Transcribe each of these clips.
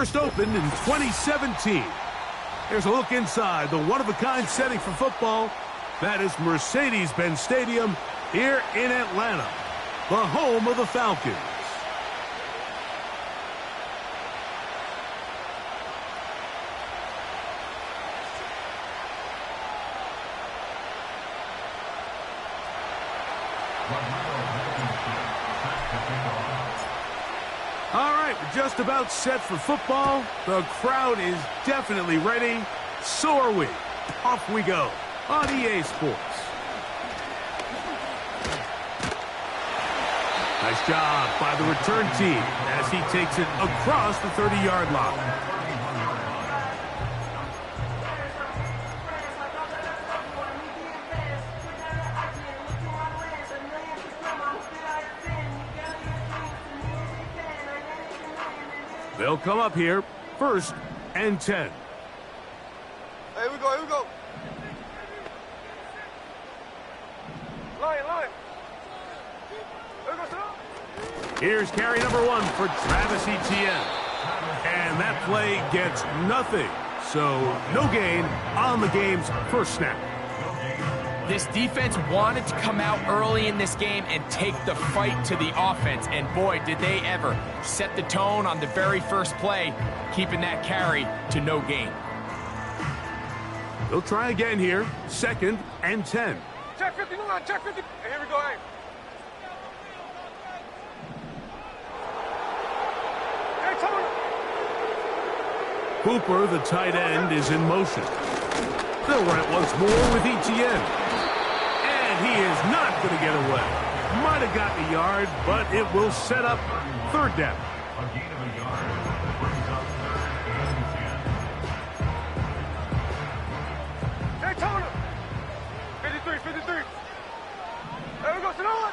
first opened in 2017. Here's a look inside the one-of-a-kind setting for football. That is Mercedes-Benz Stadium here in Atlanta, the home of the Falcons. All right, we're just about set for football. The crowd is definitely ready. So are we. Off we go on EA Sports. Nice job by the return team as he takes it across the 30-yard line. They'll come up here, 1st and 10. Here we go, here we go. Line. Here we go, sir. Here's carry number 1 for Travis Etienne. And that play gets nothing. So no gain on the game's first snap. This defense wanted to come out early in this game and take the fight to the offense. And boy, did they ever set the tone on the very first play, keeping that carry to no gain. They'll try again here, 2nd and 10. Check 51, check 50. Here we go, hey. Hey, Tony. Cooper, the tight end, is in motion. They'll run it once more with Etienne. He is not going to get away. Might have gotten a yard, but it will set up 3rd down. A gain of a yard brings up 3rd and 10. Hey, Tony. 53. There we go, sit on.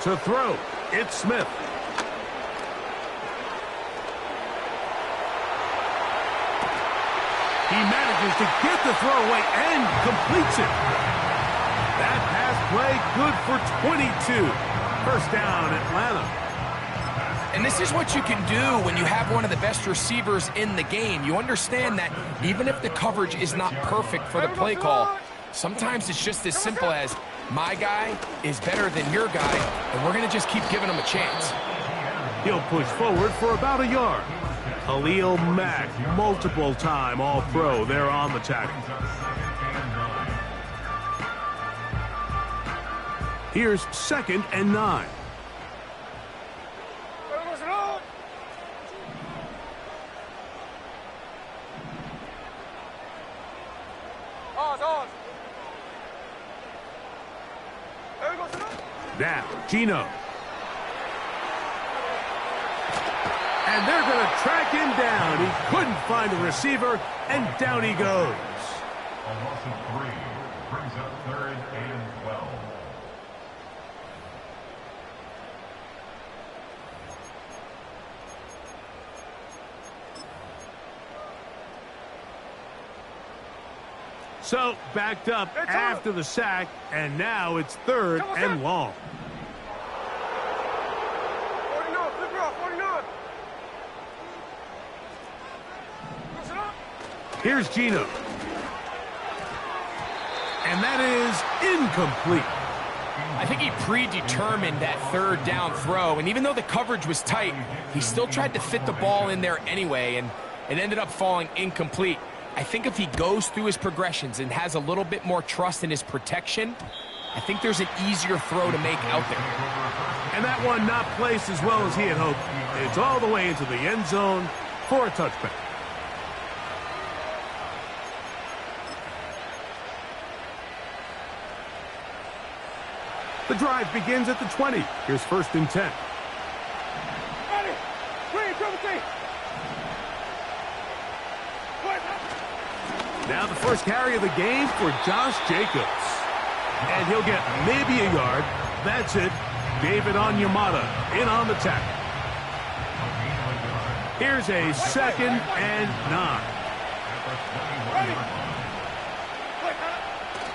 To throw. It's Smith. He manages to get the throw away and completes it. That pass play good for 22. 1st down, Atlanta. And this is what you can do when you have one of the best receivers in the game. You understand that even if the coverage is not perfect for the play call, sometimes it's just as simple as my guy is better than your guy, and we're going to just keep giving him a chance. He'll push forward for about a yard. Khalil Mack, multiple-time All-Pro there on the tackle. Here's 2nd and 9. Now, Gino. And they're going to track him down. He couldn't find a receiver, and down he goes. A loss of 3 brings up 3rd and 12. So, backed up after the sack, and now it's 3rd and long. 49, flip it off, 49. Here's Gino. And that is incomplete. I think he predetermined that 3rd down throw, and even though the coverage was tight, he still tried to fit the ball in there anyway, and it ended up falling incomplete. I think if he goes through his progressions and has a little bit more trust in his protection, I think there's an easier throw to make out there. And that one not placed as well as he had hoped. It's all the way into the end zone for a touchback. The drive begins at the 20. Here's 1st and 10. Now the first carry of the game for Josh Jacobs. And he'll get maybe a yard. That's it. David Onyemata in on the tackle. Here's a 2nd and 9.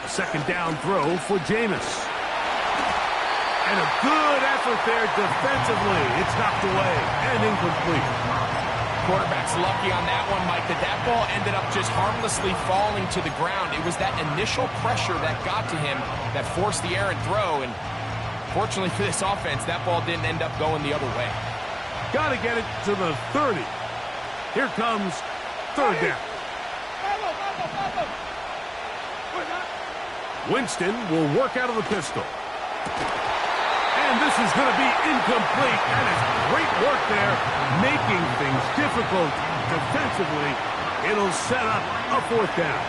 A second down throw for Jameis. And a good effort there defensively. It's knocked away and incomplete. Quarterback's lucky on that one, Mike, that ball ended up just harmlessly falling to the ground. It was that initial pressure that got to him that forced the errant throw, and fortunately for this offense, that ball didn't end up going the other way. Got to get it to the 30. Here comes third down. Winston will work out of the pistol. And this is going to be incomplete. That is great work there, making things difficult defensively. It'll set up a fourth down.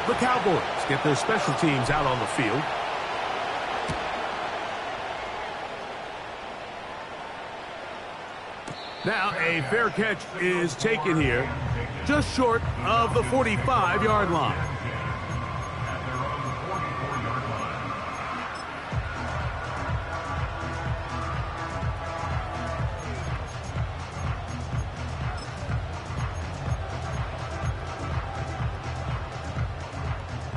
The Cowboys get their special teams out on the field. Now a fair catch is taken here, just short of the 45-yard line.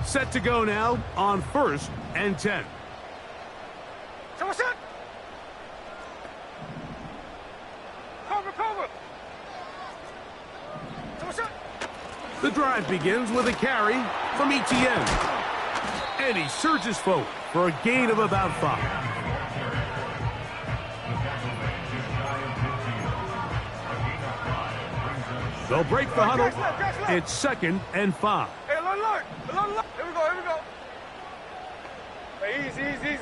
Set to go now on 1st and 10. The drive begins with a carry from Pcen. And he surges forward for a gain of about 5. They'll break the huddle. It's 2nd and 5. Hey, alert. Here we go. Hey, easy.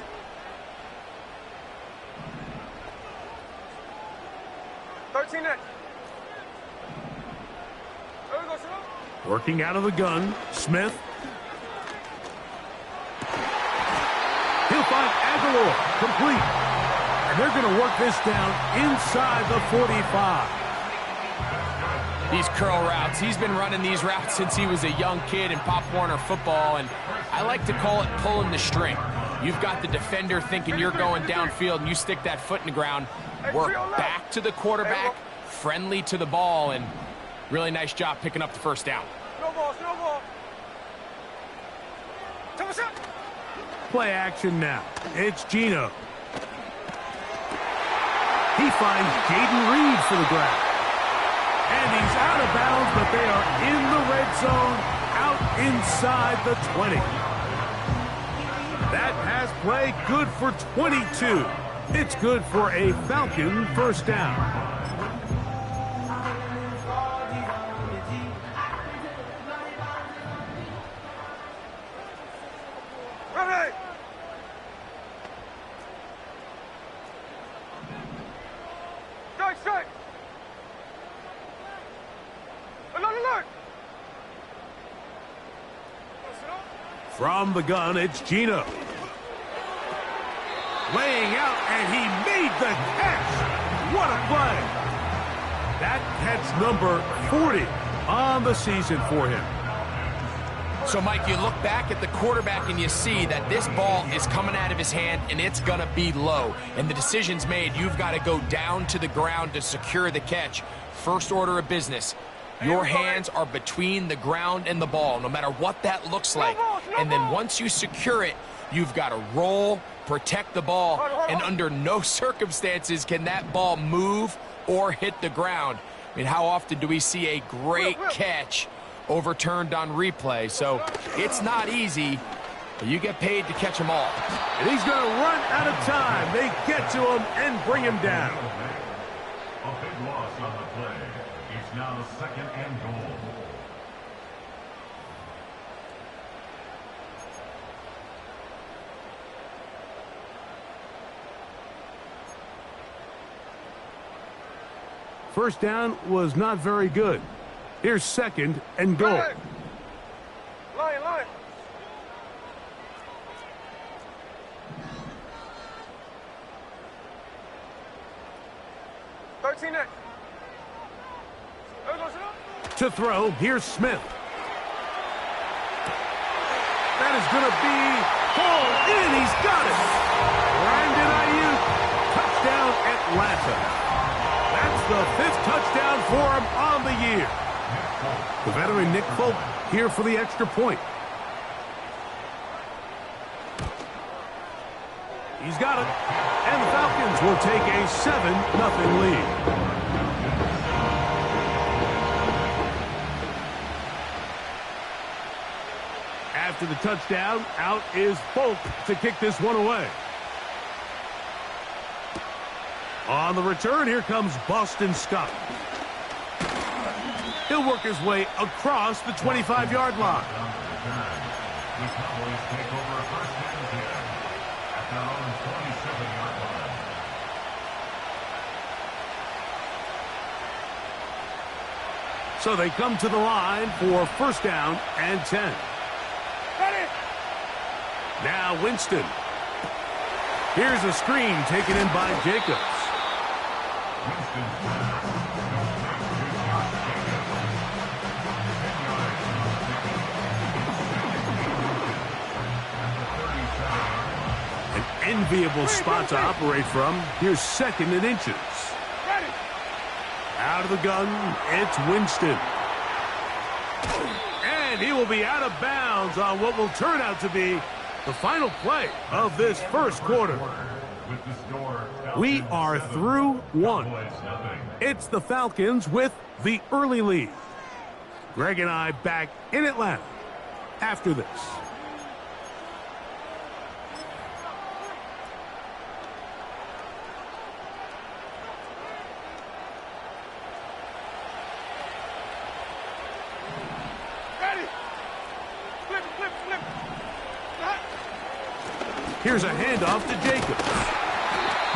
13 next. There we go, Snoop. Working out of the gun, Smith. He'll find Aguilar, complete. And they're going to work this down inside the 45. These curl routes, he's been running these routes since he was a young kid in Pop Warner football, and I like to call it pulling the string. You've got the defender thinking you're going downfield, and you stick that foot in the ground, work back to the quarterback, friendly to the ball, and really nice job picking up the first down. Snowball. Play action now. It's Geno. He finds Jaden Reed for the grab. And he's out of bounds, but they are in the red zone, out inside the 20. That pass play good for 22. It's good for a Falcon first down. Ready. Strike. Alert. From the gun, it's Geno. Laying out, and he made the catch. What a play. That catch number 40 on the season for him. So, Mike, you look back at the quarterback and you see that this ball is coming out of his hand and it's going to be low. And the decision's made. You've got to go down to the ground to secure the catch. First order of business. Your hands are between the ground and the ball, no matter what that looks like. And then once you secure it, you've got to roll, protect the ball, and under no circumstances can that ball move or hit the ground. I mean, how often do we see a great catch overturned on replay? So it's not easy, but you get paid to catch them all. And he's going to run out of time. They get to him and bring him down. A big loss on the play. It's now 2nd and goal. First down was not very good. Here's 2nd and goal. Line. 13 next. To throw, here's Smith. That is going to be hauled in. He's got it. Brandon Ayuk, touchdown Atlanta. That's the 5th touchdown for him on the year. The veteran Nick Folk here for the extra point. got it. And the Falcons will take a 7-0 lead. After the touchdown, out is Folk to kick this one away. On the return, here comes Boston Scott. He'll work his way across the 25-yard line. The Cowboys take over a first and 10 at their own 27-yard line. So they come to the line for first down and 10. Ready. Now Winston. Here's a screen taken in by Jacobs. An enviable spot to operate from. Here's second and inches. Ready. Out of the gun, it's Winston. And he will be out of bounds on what will turn out to be the final play of this first quarter. We are through one. It's the Falcons with the early lead. Greg and I back in Atlanta after this. Ready. Flip, flip, flip. Here's a handoff to Jacobs.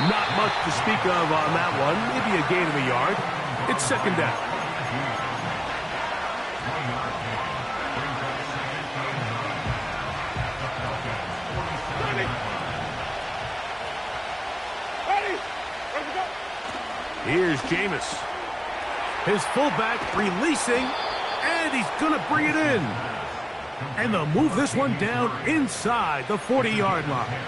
Not much to speak of on that one. Maybe a gain of a yard. It's second down. Ready. Ready. Ready to go. Here's Jameis. His fullback releasing, and he's going to bring it in. And they'll move this one down inside the 40-yard line.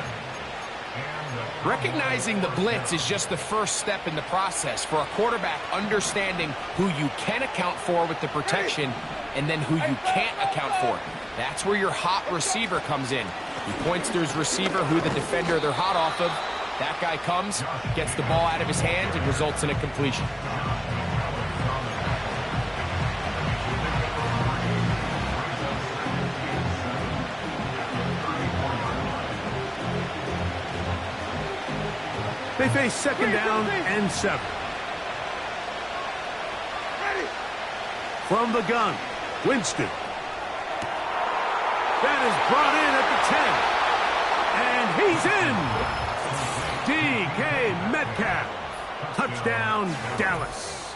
Recognizing the blitz is just the first step in the process for a quarterback, understanding who you can account for with the protection and then who you can't account for. That's where your hot receiver comes in. He points to his receiver, who the defender they're hot off of. That guy comes, gets the ball out of his hand, and results in a completion. They face second down and 7. Ready. From the gun, Winston. That is brought in at the 10. And he's in. DK Metcalf. Touchdown, Dallas.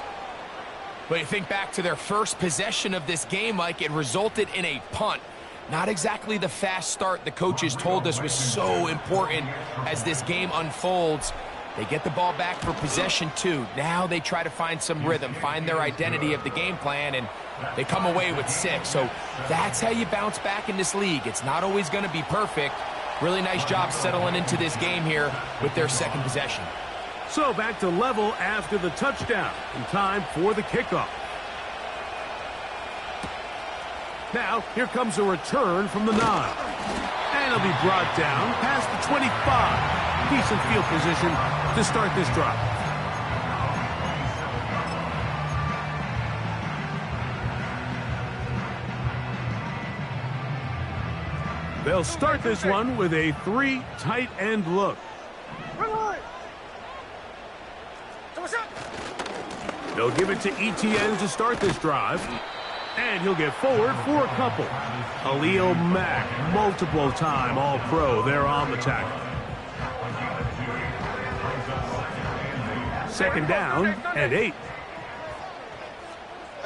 But you think back to their first possession of this game, Mike, it resulted in a punt. Not exactly the fast start the coaches told us was so important as this game unfolds. They get the ball back for possession 2. Now they try to find some rhythm, find their identity of the game plan, and they come away with 6. So that's how you bounce back in this league. It's not always going to be perfect. Really nice job settling into this game here with their second possession. So back to level after the touchdown. In time for the kickoff. Now, here comes a return from the 9. And it'll be brought down past the 25. Decent field position to start this drive. They'll start this one with a 3 tight end look. They'll give it to Etienne to start this drive. And he'll get forward for a couple. Khalil Mack, multiple-time All-Pro there on the tackle. Second down and 8. Here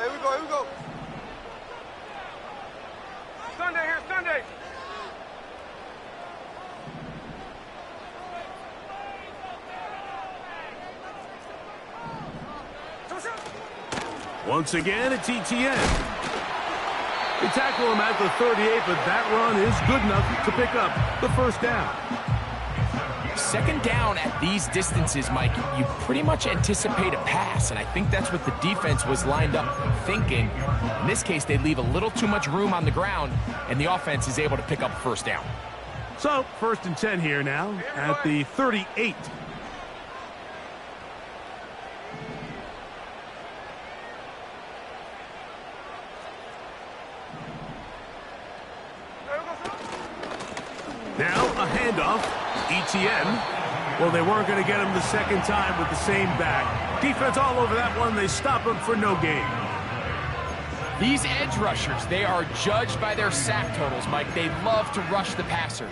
we go, here we go. Sunday here, Sunday. Once again, it's Etienne. They tackle him at the 38, but that run is good enough to pick up the first down. Second down at these distances, Mike, you pretty much anticipate a pass, and I think that's what the defense was lined up thinking. In this case, they leave a little too much room on the ground, and the offense is able to pick up a first down. So, 1st and 10 here now at the 38. Now a handoff. Etienne. Well, they weren't going to get him the second time with the same back. Defense all over that one. They stop him for no gain. These edge rushers, they are judged by their sack totals, Mike. They love to rush the passer.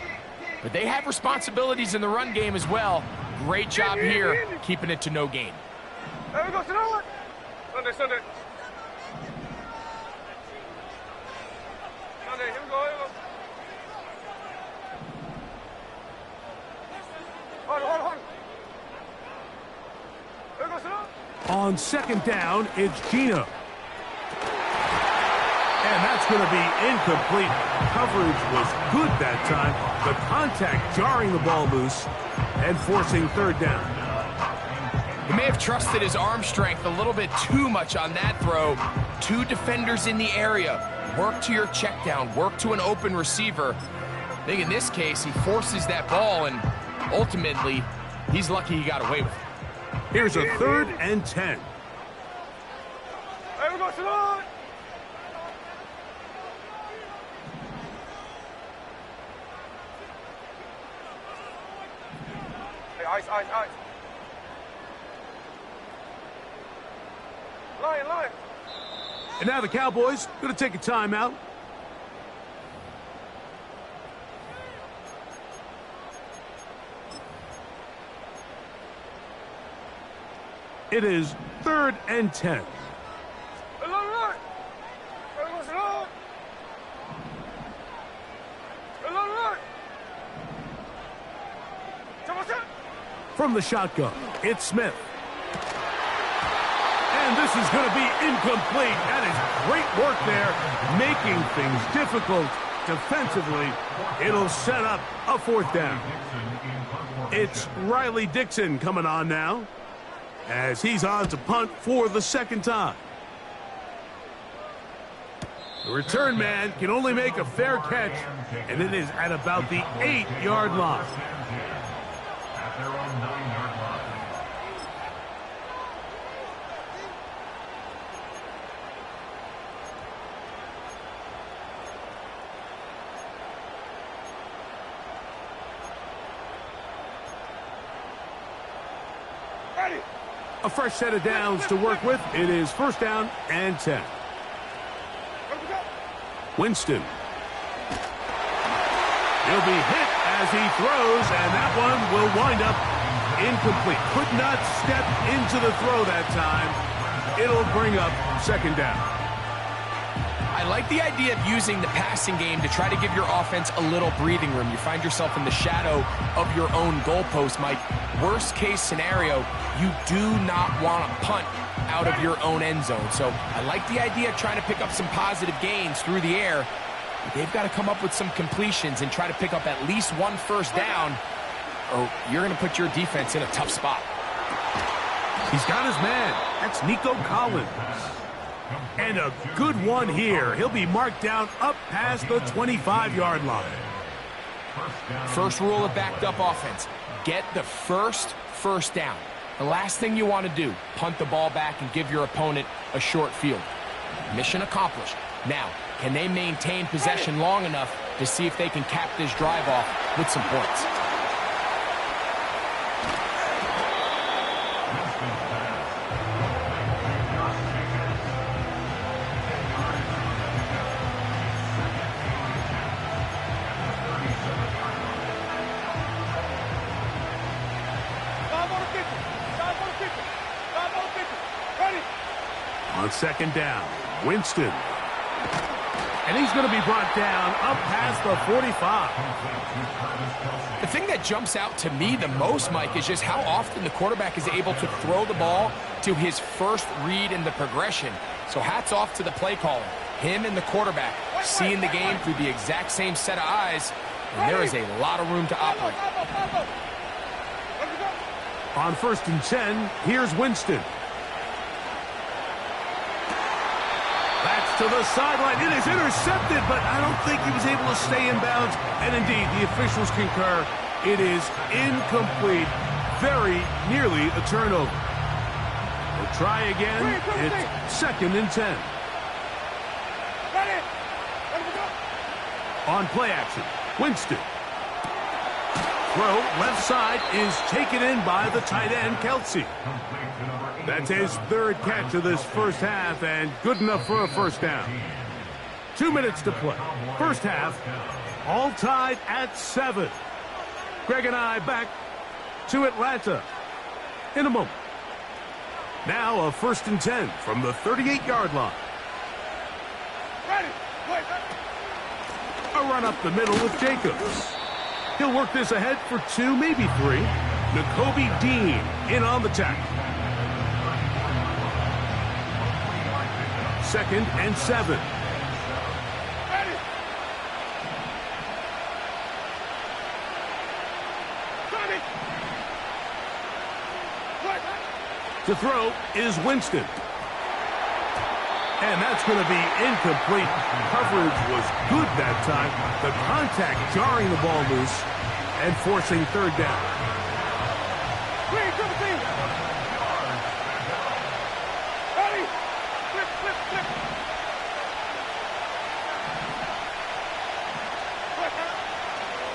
But they have responsibilities in the run game as well. Great job here, keeping it to no gain. There we go, Sunday. Sunday, here we go. Hold. There we go, Sunday. On 2nd down, it's Gino. And that's going to be incomplete. Coverage was good that time. The contact jarring the ball loose and forcing 3rd down. He may have trusted his arm strength a little bit too much on that throw. 2 defenders in the area. Work to your check down. Work to an open receiver. I think in this case, he forces that ball, and ultimately, he's lucky he got away with it. Here's a 3rd and 10. There we go, Sunday. Ice. Lion. And now the Cowboys going to take a timeout. It is 3rd and 10. From the shotgun, it's Smith. And this is going to be incomplete. That is great work there, making things difficult defensively. It'll set up a 4th down. It's Riley Dixon coming on now as he's on to punt for the 2nd time. The return man can only make a fair catch, and it is at about the 8-yard line. Their own 9-yard line. A fresh set of downs to work with. It is 1st down and 10. Winston. He'll be hit as he throws, and that one will wind up incomplete. Could not step into the throw that time. It'll bring up 2nd down. I like the idea of using the passing game to try to give your offense a little breathing room. You find yourself in the shadow of your own goalpost, Mike. Worst case scenario, you do not want to punt out of your own end zone. So I like the idea of trying to pick up some positive gains through the air. They've got to come up with some completions and try to pick up at least 1 first down, or you're going to put your defense in a tough spot. He's got his man. That's Nico Collins. And a good one here. He'll be marked down up past the 25-yard line. First rule of backed up offense. Get the first down. The last thing you want to do, punt the ball back and give your opponent a short field. Mission accomplished. Now, can they maintain possession long enough to see if they can cap this drive off with some points? On 2nd down, Winston. And he's going to be brought down up past the 45. The thing that jumps out to me the most, Mike, is just how often the quarterback is able to throw the ball to his first read in the progression. So hats off to the play caller. Him and the quarterback seeing the game through the exact same set of eyes, and there is a lot of room to operate. On 1st and 10, here's Winston. That's to the sideline. It is intercepted, but I don't think he was able to stay in bounds. And indeed, the officials concur. It is incomplete. Very nearly a turnover. We'll try again. It's 2nd and 10. On play action, Winston. Throw left side is taken in by the tight end, Kelsey. That's his 3rd catch of this first half and good enough for a first down. 2 minutes to play. First half, all tied at 7. Greg and I back to Atlanta in a moment. Now a 1st and 10 from the 38-yard line. A run up the middle with Jacobs. He'll work this ahead for 2, maybe 3. N'Kobe Dean in on the tackle. 2nd and 7. To throw is Winston. And that's going to be incomplete. Coverage was good that time. The contact jarring the ball loose and forcing 3rd down.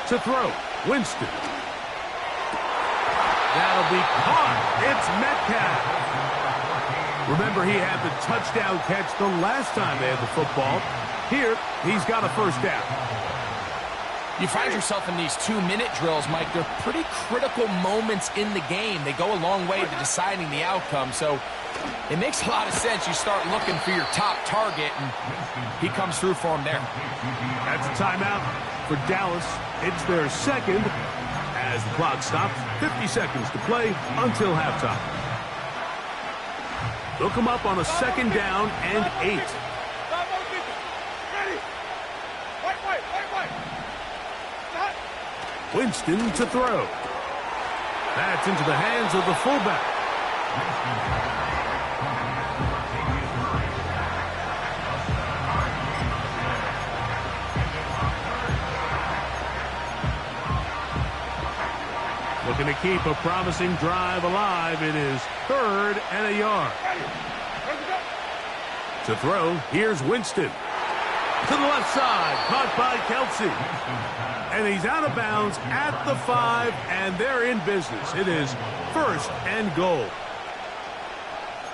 To throw, Winston. That'll be caught. It's Metcalf. Remember, he had the touchdown catch the last time they had the football. Here, he's got a first down. You find yourself in these 2-minute drills, Mike. They're pretty critical moments in the game. They go a long way to deciding the outcome, so it makes a lot of sense. You start looking for your top target, and he comes through for him there. That's a timeout for Dallas. It's their 2nd as the clock stops. 50 seconds to play until halftime. They'll come up on a 2nd down and 8. Winston to throw. That's into the hands of the fullback. Looking to keep a promising drive alive. It is 3rd and a yard. To throw, here's Winston. To the left side, caught by Kelsey. And he's out of bounds at the 5, and they're in business. It is 1st and goal.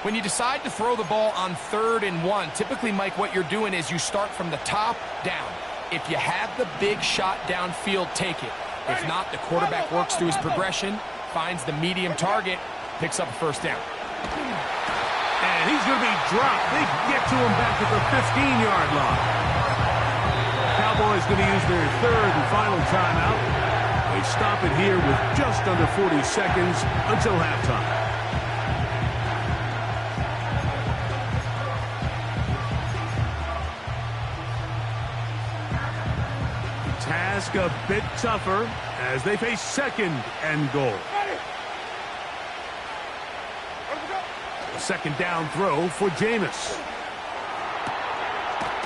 When you decide to throw the ball on 3rd and 1, typically, Mike, what you're doing is you start from the top down. If you have the big shot downfield, take it. If not, the quarterback works through his progression, finds the medium target, picks up a first down. And he's going to be dropped. They get to him back at the 15-yard line. Cowboys going to use their 3rd and final timeout. They stop it here with just under 40 seconds until halftime. Task a bit tougher as they face 2nd and goal. A 2nd down throw for Jameis.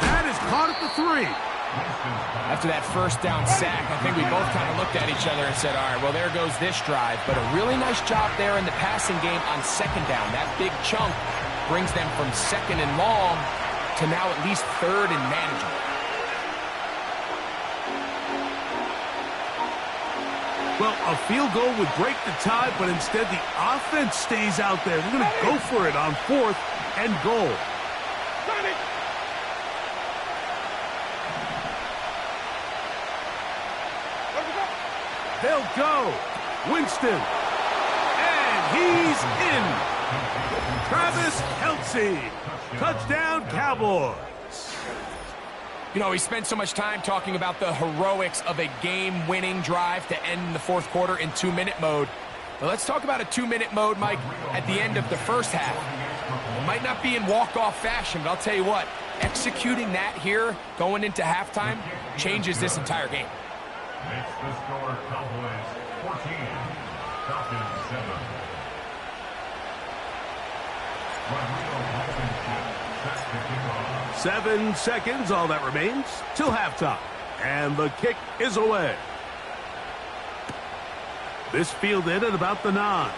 That is caught at the 3. After that first down sack, I think we both kind of looked at each other and said, all right, well, there goes this drive. But a really nice job there in the passing game on 2nd down. That big chunk brings them from 2nd and long to now at least 3rd and manageable. Well, a field goal would break the tie, but instead the offense stays out there. We're going to go for it on 4th and goal. They'll go. Winston. And he's in. Travis Kelce. Touchdown, Cowboys. You know, we spent so much time talking about the heroics of a game-winning drive to end the 4th quarter in 2-minute mode. But let's talk about a 2-minute mode, Mike, at the end of the first half. It might not be in walk-off fashion, but I'll tell you what, executing that here going into halftime changes this entire game. Makes the score Cowboys 14, Falcons 7. Rodrigo Blankenship sets the kickoff. 7 seconds, all that remains, till halftime. And the kick is away. This fielded at about the 9.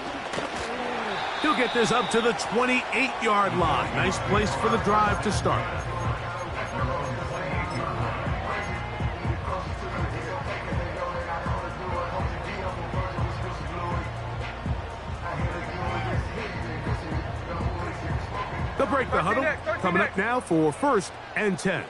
He'll get this up to the 28-yard line. Nice place for the drive to start. They'll break the huddle. Coming up now for 1st and 10.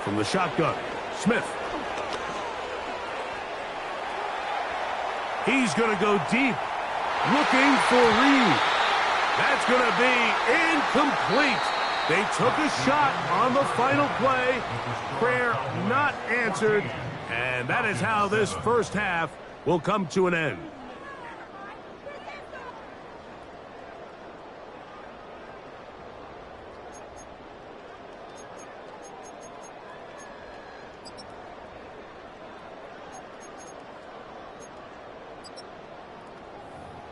From the shotgun, Smith. He's going to go deep, looking for Reed. That's going to be incomplete. They took a shot on the final play. Prayer not answered, and that is how this first half will come to an end.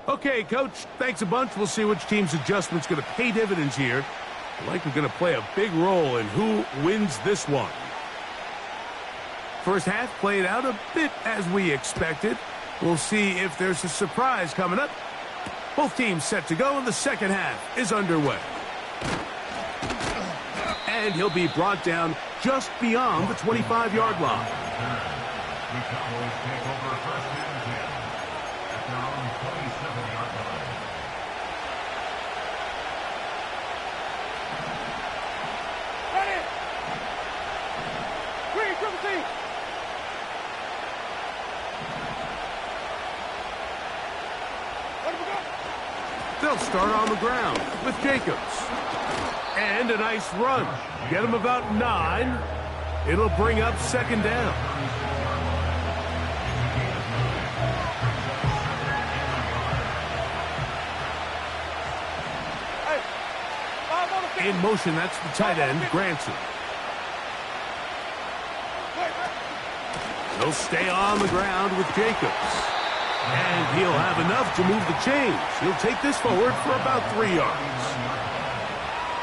Okay, Coach, thanks a bunch. We'll see which team's adjustment's going to pay dividends here. I like we're going to play a big role in who wins this one. First half played out a bit as we expected. We'll see if there's a surprise coming up. Both teams set to go, and the second half is underway. And he'll be brought down just beyond the 25-yard line. The Cowboys take over 1st and 10 at their own 27-yard line. Ready! Green, triple team! Let him go! They'll start on the ground with Jacobs. And a nice run. Get him about 9. It'll bring up 2nd down. In motion, that's the tight end, Granson. He'll stay on the ground with Jacobs. And he'll have enough to move the chains. He'll take this forward for about 3 yards.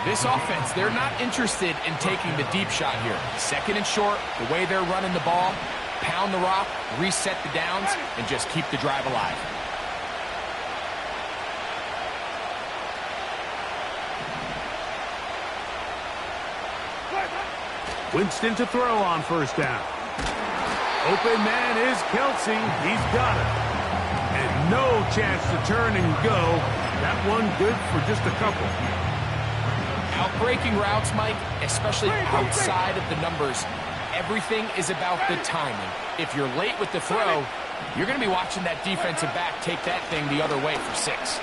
This offense, they're not interested in taking the deep shot here. 2nd and short, the way they're running the ball, pound the rock, reset the downs, and just keep the drive alive. Winston to throw on 1st down. Open man is Kelsey. He's got it. And no chance to turn and go. That one good for just a couple. Outbreaking routes, Mike, especially outside of the numbers, everything is about the timing. If you're late with the throw, you're going to be watching that defensive back take that thing the other way for 6.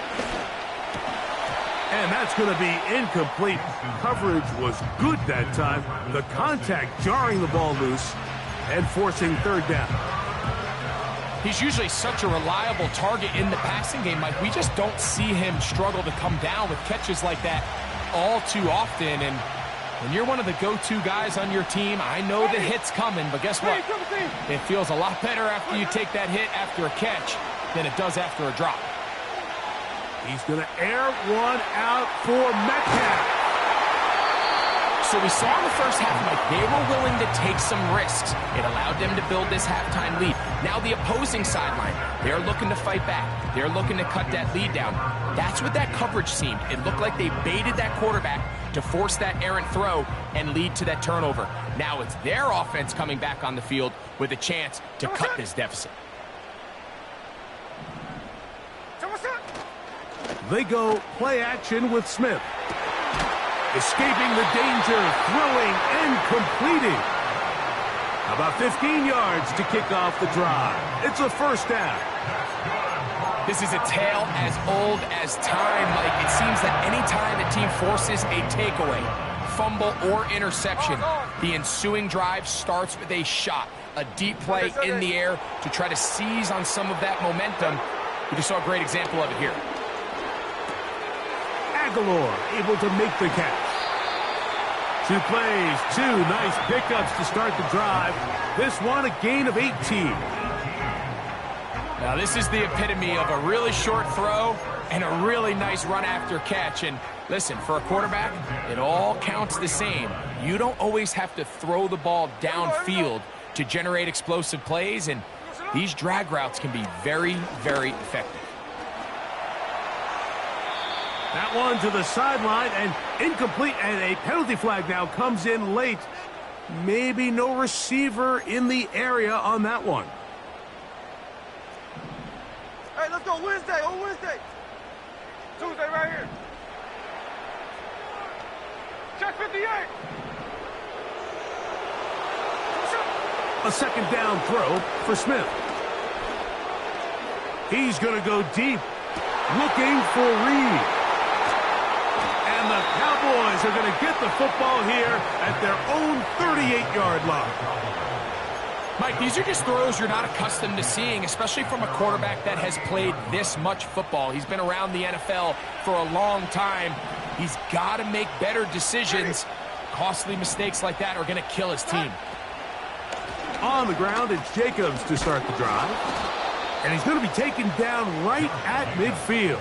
And that's going to be incomplete. Coverage was good that time. The contact jarring the ball loose and forcing 3rd down. He's usually such a reliable target in the passing game, Mike. We just don't see him struggle to come down with catches like that all too often. And when you're one of the go-to guys on your team, I know the hit's coming, but guess what? It feels a lot better after you take that hit after a catch than it does after a drop. He's going to air one out for Metcalf. So we saw in the first half, Mike, they were willing to take some risks. It allowed them to build this halftime lead. Now the opposing sideline, they're looking to fight back. They're looking to cut that lead down. That's what that coverage seemed. It looked like they baited that quarterback to force that errant throw and lead to that turnover. Now it's their offense coming back on the field with a chance to cut this deficit. They go play action with Smith. Escaping the danger, throwing and completing. About 15 yards to kick off the drive. It's a 1st down. This is a tale as old as time, Mike. It seems that any time a team forces a takeaway, fumble, or interception, the ensuing drive starts with a shot, a deep play in the air to try to seize on some of that momentum. We just saw a great example of it here. Aguilar able to make the catch. 2 plays, 2 nice pickups to start the drive. This one, a gain of 18. Now, this is the epitome of a really short throw and a really nice run after catch. And listen, for a quarterback, it all counts the same. You don't always have to throw the ball downfield to generate explosive plays, and these drag routes can be very, very effective. That one to the sideline and incomplete, and a penalty flag now comes in late. Maybe no receiver in the area on that one. Hey, let's go Wednesday, on Wednesday. Tuesday right here. Check 58. A second down throw for Smith. He's going to go deep, looking for Reed. And the Cowboys are going to get the football here at their own 38-yard line. Mike, these are just throws you're not accustomed to seeing, especially from a quarterback that has played this much football. He's been around the NFL for a long time. He's got to make better decisions. Costly mistakes like that are going to kill his team. On the ground, it's Jacobs to start the drive. And he's going to be taken down right at midfield.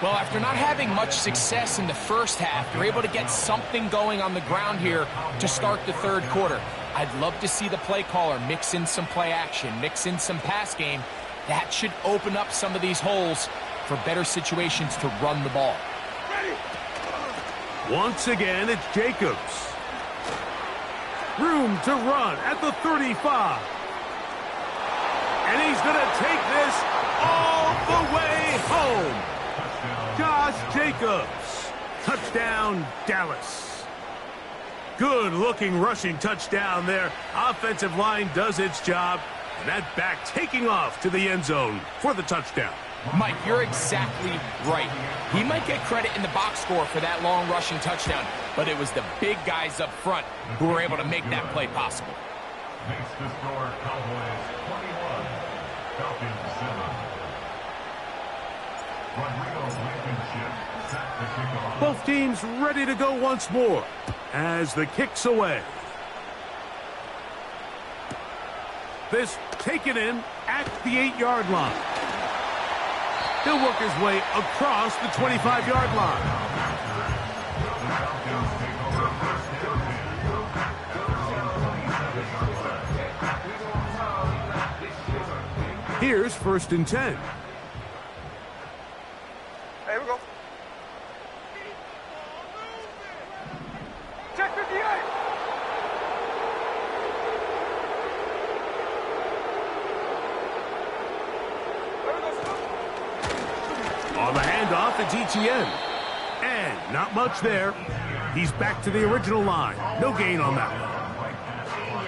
Well, after not having much success in the first half, they're able to get something going on the ground here to start the third quarter. I'd love to see the play caller mix in some play action, mix in some pass game. That should open up some of these holes for better situations to run the ball. Once again, it's Jacobs. Room to run at the 35. And he's going to take this all the way home. Josh Jacobs. Touchdown, Dallas. Good-looking rushing touchdown there. Offensive line does its job. And that back taking off to the end zone for the touchdown. Mike, you're exactly right. He might get credit in the box score for that long rushing touchdown, but it was the big guys up front who were able to make that play possible. Makes the score Cowboys 21, Falcons 7. Rodrigo Blankenship set the kickoff. Both teams ready to go once more as the kick's away. This taken in at the 8-yard line. He'll work his way across the 25-yard line. Here's 1st and 10. Hey, we go. Check 58. On the handoff, it's Pcen. And not much there. He's back to the original line. No gain on that one.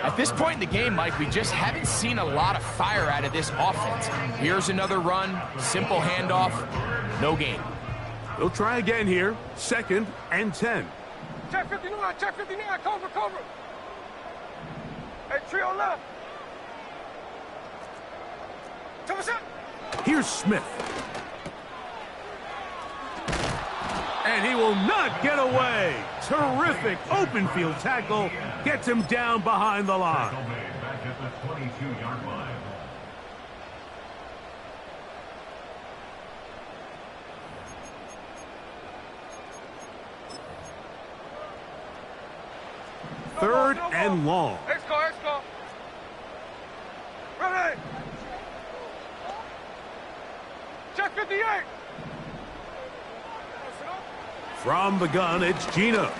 At this point in the game, Mike, we just haven't seen a lot of fire out of this offense. Here's another run, simple handoff, no gain. They'll try again here. 2nd and 10. Check 59, check 59, cover. Hey, trio left. Tell us up. Here's Smith. And he will not get away. Terrific open field tackle. Gets him down behind the line. Back at the 22-yard line. Third and long. X call. Ready. Check 58. From the gun, it's Gino.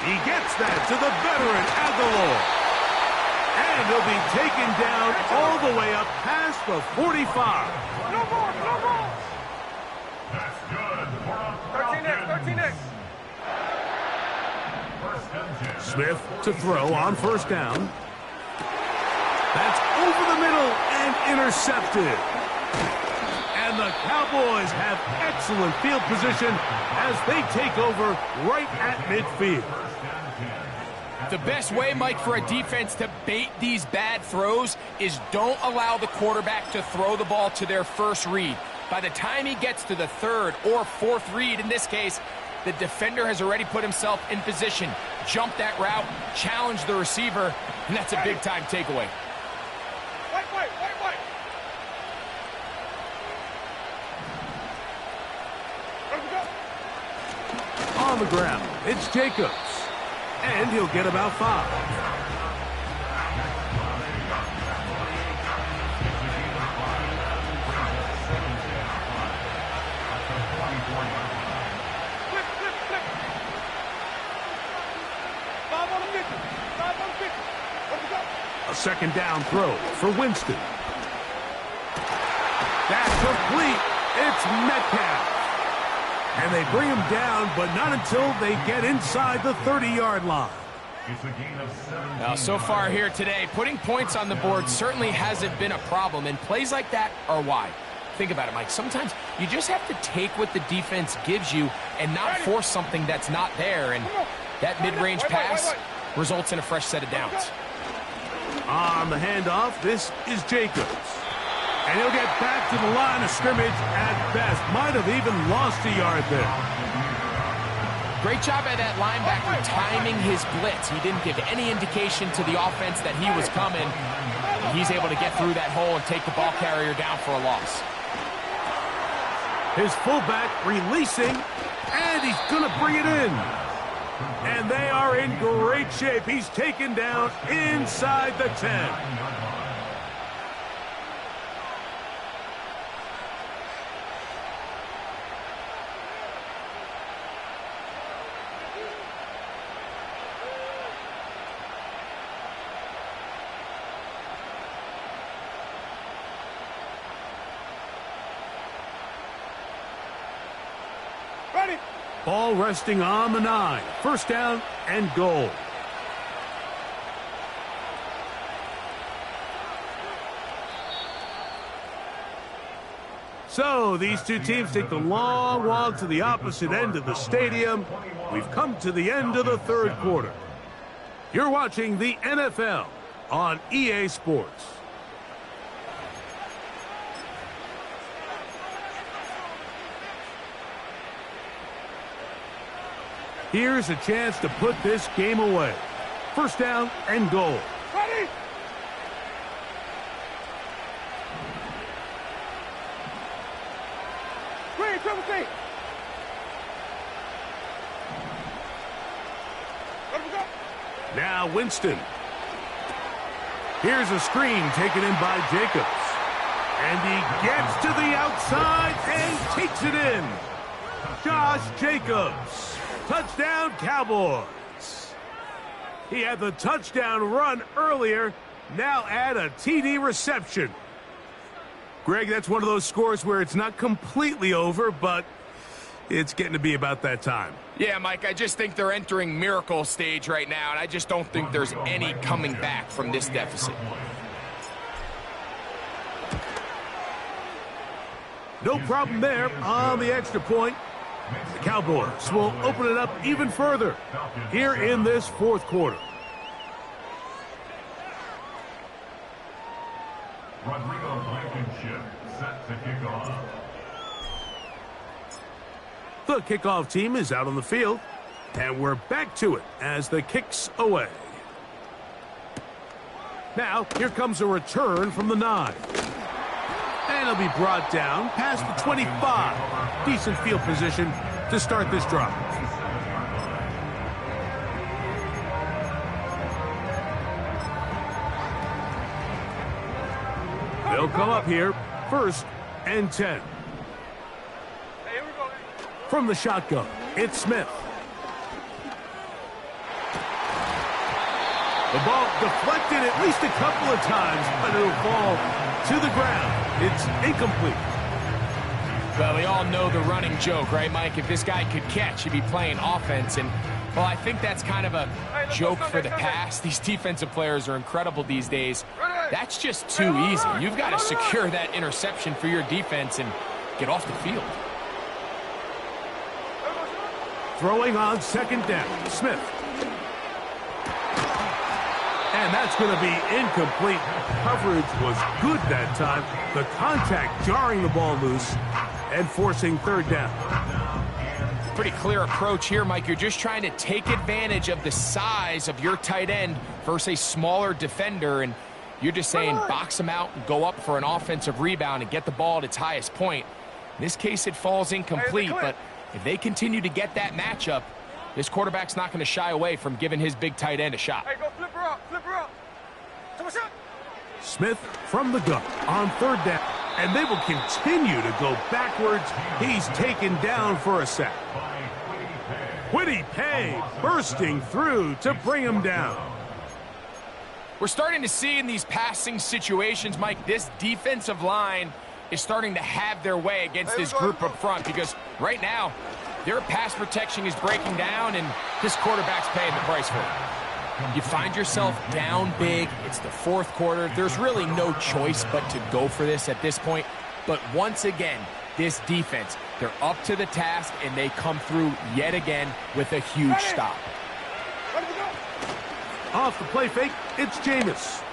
He gets that to the veteran Aguilar. And he'll be taken down all the way up past the 45. No more. That's good. 13X. First and 10. Smith to throw on 1st down. That's over the middle and intercepted. And the Cowboys have excellent field position as they take over right at midfield. The best way, Mike, for a defense to bait these bad throws is don't allow the quarterback to throw the ball to their first read. By the time he gets to the 3rd or 4th read, in this case, The defender has already put himself in position, jumped that route, challenged the receiver, and that's a big-time takeaway. Wait. On the ground, it's Jacobs. And he'll get about 5. Flip. 5 on the 50. 5 on the 50. Where'd we go? A second down throw for Winston. That's complete. It's Metcalf. And they bring him down, but not until they get inside the 30-yard line. It's a gain of 17. Now, so far here today, putting points on the board certainly hasn't been a problem, and plays like that are why. Think about it, Mike. Sometimes you just have to take what the defense gives you and not force something that's not there, and that mid-range pass results in a fresh set of downs. On the handoff, this is Jacobs. And he'll get back to the line of scrimmage at best. Might have even lost a yard there. Great job by that linebacker timing his blitz. He didn't give any indication to the offense that he was coming. He's able to get through that hole and take the ball carrier down for a loss. His fullback releasing, and he's going to bring it in. And they are in great shape. He's taken down inside the 10. Ready. Ball resting on the 9. First down and goal. So these two teams take the long walk to the opposite end of the stadium. We've come to the end of the third quarter. You're watching the NFL on EA Sports. Here's a chance to put this game away. First down and goal. Ready. Green, triple T. Where'd we go? Now Winston. Here's a screen taken in by Jacobs. And he gets to the outside and takes it in. Josh Jacobs. Touchdown, Cowboys. He had the touchdown run earlier. Now add a TD reception. Greg, that's one of those scores where it's not completely over, but it's getting to be about that time. Yeah, Mike, I just think they're entering miracle stage right now, and I just don't think there's any coming back from this deficit. No problem there on the extra point. The Cowboys will open it up even further here in this fourth quarter. Rodrigo Blankenship set to kick off. The kickoff team is out on the field, and we're back to it as the kick's away. Now, here comes a return from the 9. And he'll be brought down past the 25. Decent field position to start this drive. They'll come up here, first and 10. Hey, here we go. From the shotgun, it's Smith. The ball deflected at least a couple of times, but it'll fall to the ground. It's incomplete. Well, we all know the running joke, right, Mike? If this guy could catch, he'd be playing offense. And, well, I think that's kind of a joke for the past. These defensive players are incredible these days. That's just too easy. You've got to secure that interception for your defense and get off the field. Throwing on second down, Smith. And that's going to be incomplete. Coverage was good that time. The contact jarring the ball loose and forcing third down. pretty clear approach here, Mike. You're just trying to take advantage of the size of your tight end versus a smaller defender, and you're just saying box him out and go up for an offensive rebound and get the ball at its highest point. In this case, it falls incomplete, but if they continue to get that matchup, this quarterback's not going to shy away from giving his big tight end a shot. Hey, go flip her up, flip her up. Smith from the gun on third down. And they will continue to go backwards. He's taken down for a sack. Pcen bursting through to bring him down. We're starting to see in these passing situations, Mike, this defensive line is starting to have their way against this group up front, because right now their pass protection is breaking down and this quarterback's paying the price for it. You find yourself down big. It's the fourth quarter. There's really no choice but to go for this at this point. But once again, this defense, they're up to the task, and they come through yet again with a huge stop. Off the play fake, it's Jameis.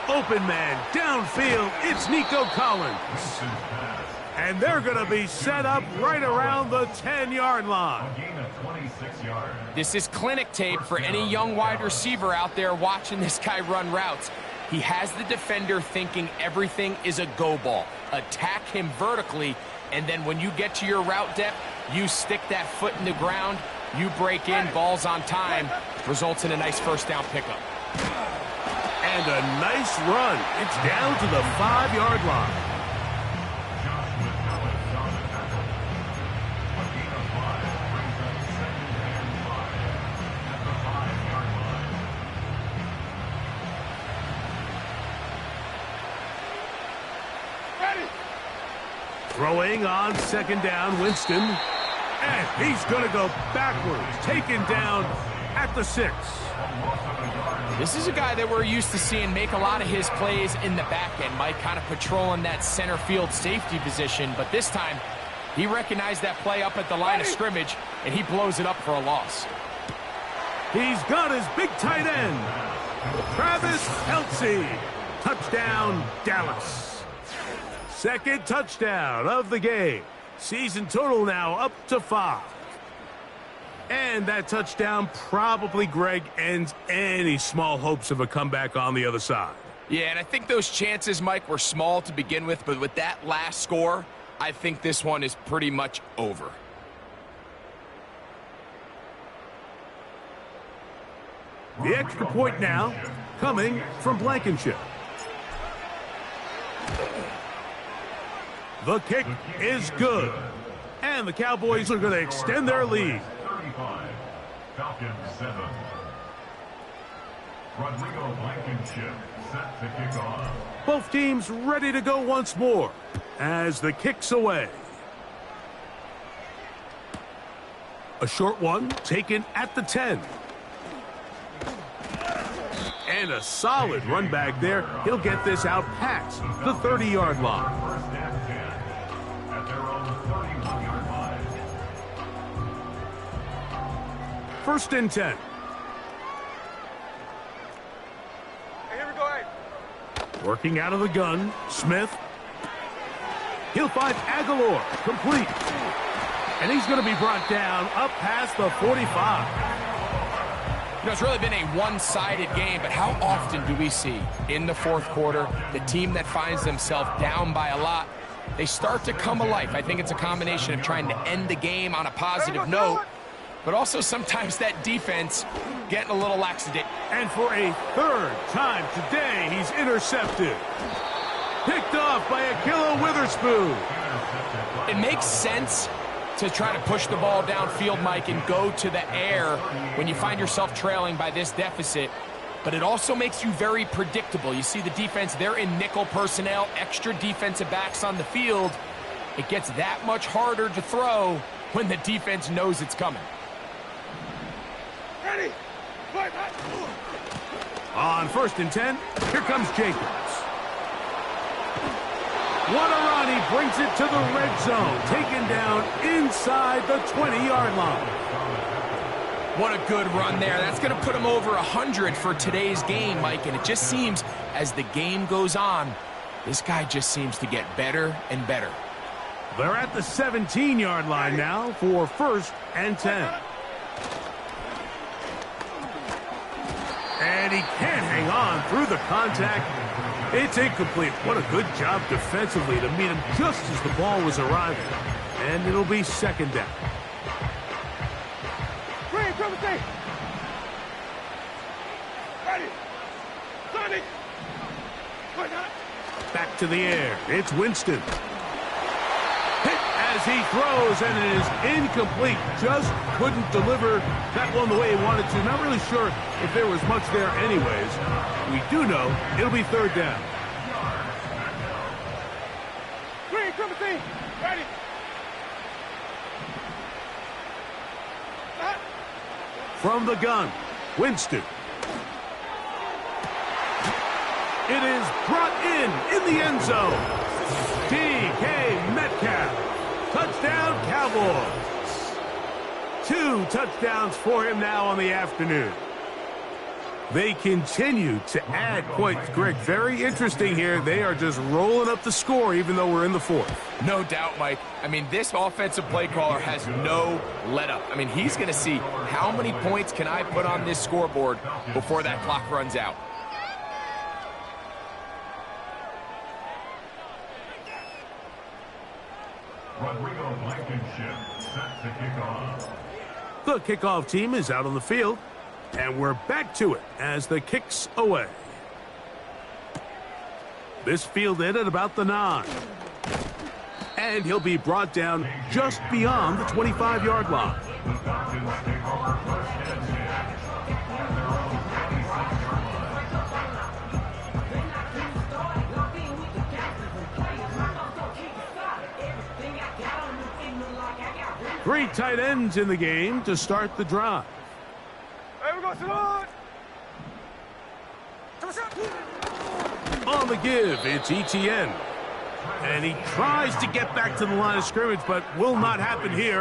Open man, downfield, it's Nico Collins. And they're going to be set up right around the 10-yard line. This is clinic tape for any young wide receiver out there watching this guy run routes. He has the defender thinking everything is a go ball. Attack him vertically, and then when you get to your route depth, you stick that foot in the ground, you break in, balls on time, results in a nice first down pickup. And a nice run. It's down to the 5-yard line. Throwing on second down, Winston. And he's going to go backwards, taken down at the 6. This is a guy that we're used to seeing make a lot of his plays in the back end, Mike, kind of patrolling that center field safety position. But this time, he recognized that play up at the line of scrimmage, and he blows it up for a loss. He's got his big tight end, Travis Kelce. Touchdown, Dallas. Second touchdown of the game. Season total now up to 5. And that touchdown probably, Greg, ends any small hopes of a comeback on the other side. Yeah, and I think those chances, Mike, were small to begin with, but with that last score, I think this one is pretty much over. The extra point now coming from Blankenship. The kick is good. And the Cowboys are going to extend their lead. 35, Falcons 7. Rodrigo Blankenship set to kick off. Both teams ready to go once more as the kick's away. A short one taken at the 10. And a solid run back there. He'll get this out past the 30-yard line. First and 10 at their own 31-yard line. First and 10. Hey, here we go, hey. Working out of the gun, Smith. He'll find Aguilar, complete. And he's going to be brought down up past the 45. You know, it's really been a one-sided game, but how often do we see in the fourth quarter the team that finds themselves down by a lot, they start to come alive? I think it's a combination of trying to end the game on a positive note, but also sometimes that defense getting a little laxative. And for a third time today, he's intercepted. Picked off by Akilla Witherspoon. It makes sense to try to push the ball downfield, Mike, and go to the air when you find yourself trailing by this deficit. But it also makes you very predictable. You see the defense, they're in nickel personnel, extra defensive backs on the field. It gets that much harder to throw when the defense knows it's coming. Ready? Play, On first and 10, here comes Jacobs. Guarani brings it to the red zone, taken down inside the 20-yard line. What a good run there. That's going to put him over 100 for today's game, Mike. And it just seems as the game goes on, this guy just seems to get better and better. They're at the 17-yard line now for 1st and 10. And he can't hang on through the contact. It's incomplete. What a good job defensively to meet him just as the ball was arriving. And it'll be 2nd down. Back to the air. It's Winston. Hit as he throws, and it is incomplete. Just couldn't deliver that one the way he wanted to. Not really sure if there was much there anyways. We do know it'll be 3rd down. From the gun, Winston. It is brought in the end zone. DK Metcalf. Touchdown, Cowboys. 2 touchdowns for him now on the afternoon. They continue to add points. Greg, very interesting here. They are just rolling up the score even though we're in the 4th. No doubt, Mike. I mean, this offensive play caller has no let-up. I mean, he's going to see how many points can I put on this scoreboard before that clock runs out. Rodrigo Blankenship set to kick off. The kickoff team is out on the field, and we're back to it as the kick's away. This fielded at about the 9. And he'll be brought down just beyond the 25-yard line. The Falcons take over 1st and 10 at their own 25-yard line. 3 tight ends in the game to start the drive. Hey, we're going to run. On the give, it's Etienne. And he tries to get back to the line of scrimmage, but will not happen here.